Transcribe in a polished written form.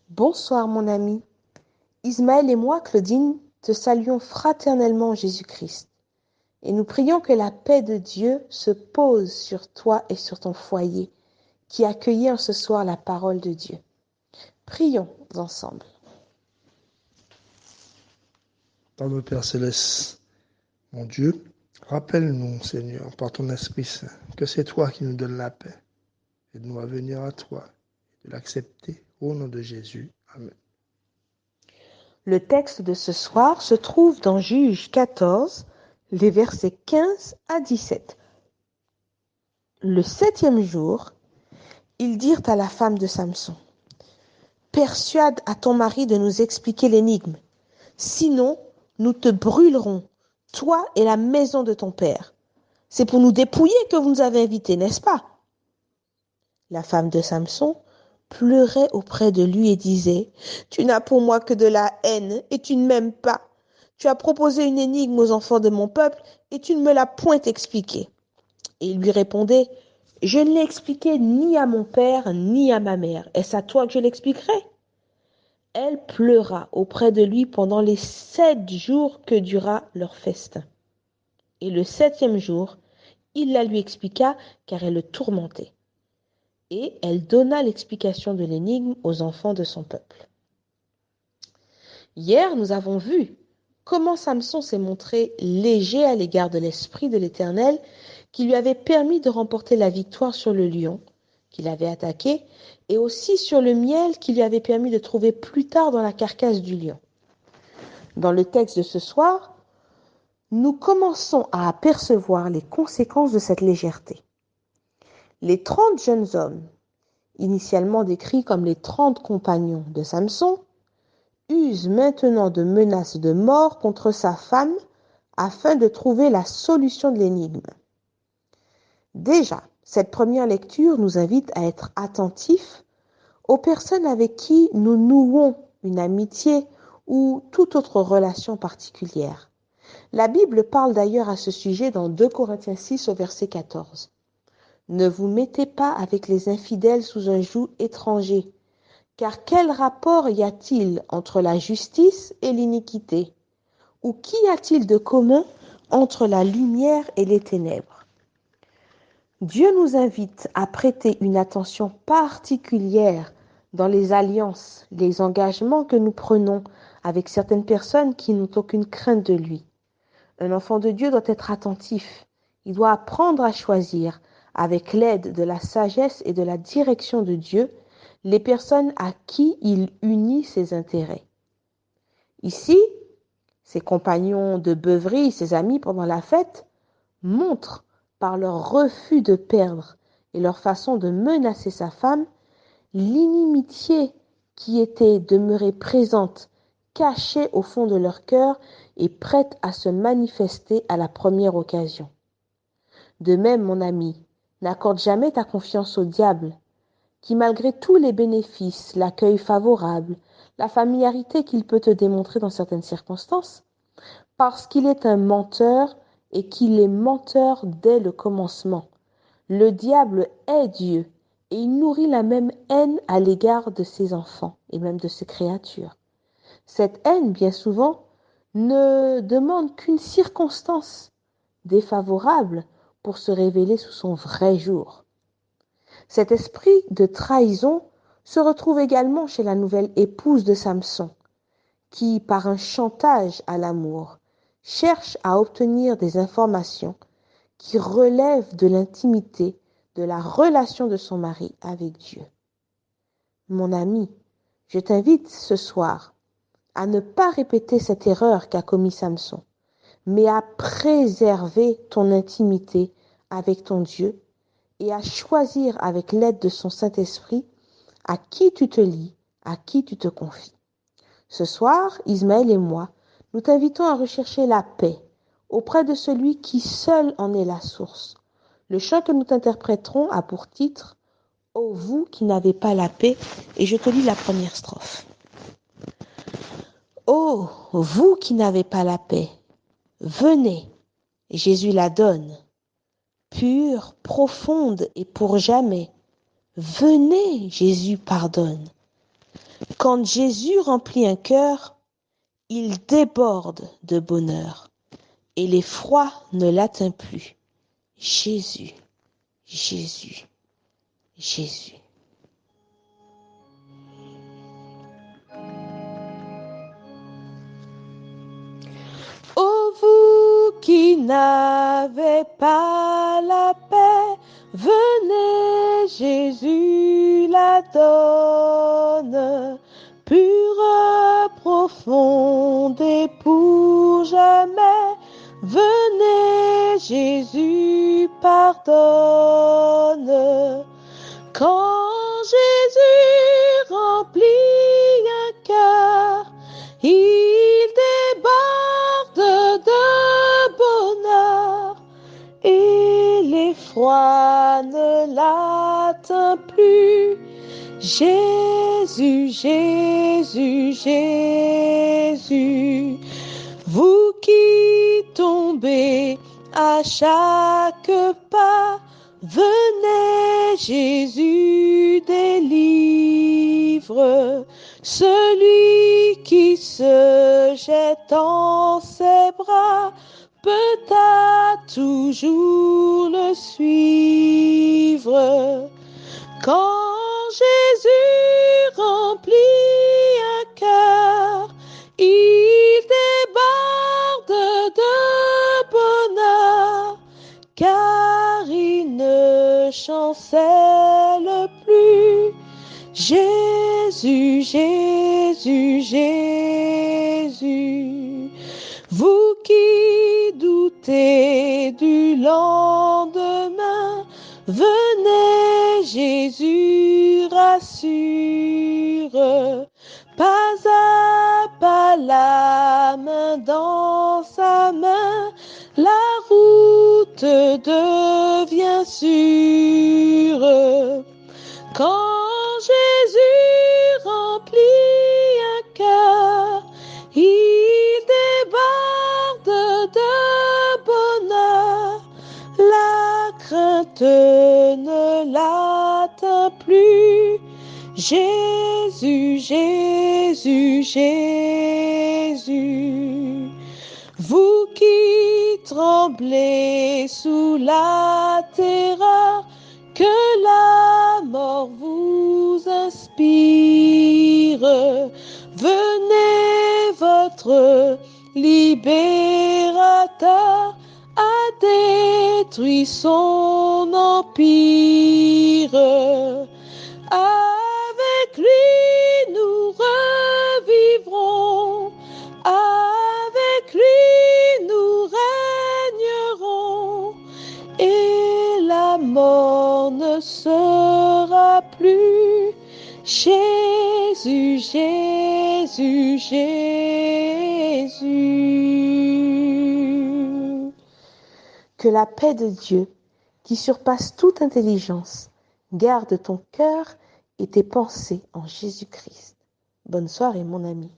Bonsoir mon ami. Ismaël et moi, Claudine, te saluons fraternellement en Jésus-Christ. Et nous prions que la paix de Dieu se pose sur toi et sur ton foyer, qui accueillent en ce soir la parole de Dieu. Prions ensemble. Notre Père Céleste, mon Dieu, rappelle-nous, Seigneur, par ton Esprit Saint, que c'est toi qui nous donnes la paix. Aide-nous à venir à toi et de l'accepter au nom de Jésus. Amen. Le texte de ce soir se trouve dans Juges 14, les versets 15 à 17. Le 7e jour, ils dirent à la femme de Samson, « Persuade à ton mari de nous expliquer l'énigme. Sinon, nous te brûlerons, toi et la maison de ton père. C'est pour nous dépouiller que vous nous avez invités, n'est-ce pas ?» La femme de Samson pleurait auprès de lui et disait, « Tu n'as pour moi que de la haine et tu ne m'aimes pas. Tu as proposé une énigme aux enfants de mon peuple et tu ne me l'as point expliquée. » Et il lui répondait, « Je ne l'ai expliqué ni à mon père ni à ma mère. Est-ce à toi que je l'expliquerai ?» Elle pleura auprès de lui pendant les 7 jours que dura leur festin. Et le 7e jour, il la lui expliqua, car elle le tourmentait. Et elle donna l'explication de l'énigme aux enfants de son peuple. Hier, nous avons vu comment Samson s'est montré léger à l'égard de l'Esprit de l'Éternel qui lui avait permis de remporter la victoire sur le lion qu'il avait attaqué et aussi sur le miel qui lui avait permis de trouver plus tard dans la carcasse du lion. Dans le texte de ce soir, nous commençons à apercevoir les conséquences de cette légèreté. Les 30 jeunes hommes, initialement décrits comme les 30 compagnons de Samson, usent maintenant de menaces de mort contre sa femme afin de trouver la solution de l'énigme. Déjà, cette première lecture nous invite à être attentifs aux personnes avec qui nous nouons une amitié ou toute autre relation particulière. La Bible parle d'ailleurs à ce sujet dans 2 Corinthiens 6 au verset 14. « Ne vous mettez pas avec les infidèles sous un joug étranger, car quel rapport y a-t-il entre la justice et l'iniquité? Ou qu'y a-t-il de commun entre la lumière et les ténèbres ?» Dieu nous invite à prêter une attention particulière dans les alliances, les engagements que nous prenons avec certaines personnes qui n'ont aucune crainte de lui. Un enfant de Dieu doit être attentif. Il doit apprendre à choisir, avec l'aide de la sagesse et de la direction de Dieu, les personnes à qui il unit ses intérêts. Ici, ses compagnons de beuverie, ses amis pendant la fête, montrent par leur refus de perdre et leur façon de menacer sa femme, l'inimitié qui était demeurée présente, cachée au fond de leur cœur et prête à se manifester à la première occasion. De même, mon ami, n'accorde jamais ta confiance au diable, qui malgré tous les bénéfices, l'accueil favorable, la familiarité qu'il peut te démontrer dans certaines circonstances, parce qu'il est un menteur et qu'il est menteur dès le commencement. Le diable est Dieu et il nourrit la même haine à l'égard de ses enfants et même de ses créatures. Cette haine, bien souvent, ne demande qu'une circonstance défavorable pour se révéler sous son vrai jour. Cet esprit de trahison se retrouve également chez la nouvelle épouse de Samson, qui, par un chantage à l'amour, cherche à obtenir des informations qui relèvent de l'intimité de la relation de son mari avec Dieu. Mon ami, je t'invite ce soir à ne pas répéter cette erreur qu'a commis Samson, mais à préserver ton intimité avec ton Dieu et à choisir avec l'aide de son Saint-Esprit à qui tu te lis, à qui tu te confies. Ce soir, Ismaël et moi, nous t'invitons à rechercher la paix auprès de celui qui seul en est la source. Le chant que nous t'interpréterons a pour titre « Ô vous qui n'avez pas la paix » et je te lis la première strophe. Ô vous qui n'avez pas la paix, venez, Jésus la donne, pure, profonde et pour jamais. Venez, Jésus pardonne. Quand Jésus remplit un cœur, il déborde de bonheur et l'effroi ne l'atteint plus. Jésus, Jésus, Jésus. Ô vous qui n'avez pas la paix, venez, Jésus la donne, pure, profonde et pour jamais. Venez, Jésus pardonne. Quand Jésus remplit un cœur, il déborde de bonheur et l'effroi ne l'atteint plus. Jésus, Jésus, Jésus, vous qui tombez à chaque pas, venez, Jésus délivre. Celui qui se jette en ses bras peut à toujours le suivre. Quand Jésus remplit un cœur, il déborde de bonheur, car il ne chancelle plus. Jésus, Jésus, Jésus, vous qui doutez du lendemain, venez, Jésus rassure. Pas à pas, la main dans sa main, la route devient sûre. Quand Jésus remplit un cœur, il déborde de bonheur. La crainte ne l'atteint plus. Jésus, Jésus, Jésus, vous qui tremblez sous la terreur, que la mort vous inspire. Venez, votre libérateur a détruit son empire. Avec lui nous revivrons, avec lui nous régnerons, et la mort ne sera plus. Jésus, Jésus, Jésus. Que la paix de Dieu, qui surpasse toute intelligence, garde ton cœur et tes pensées en Jésus-Christ. Bonne soirée, mon ami.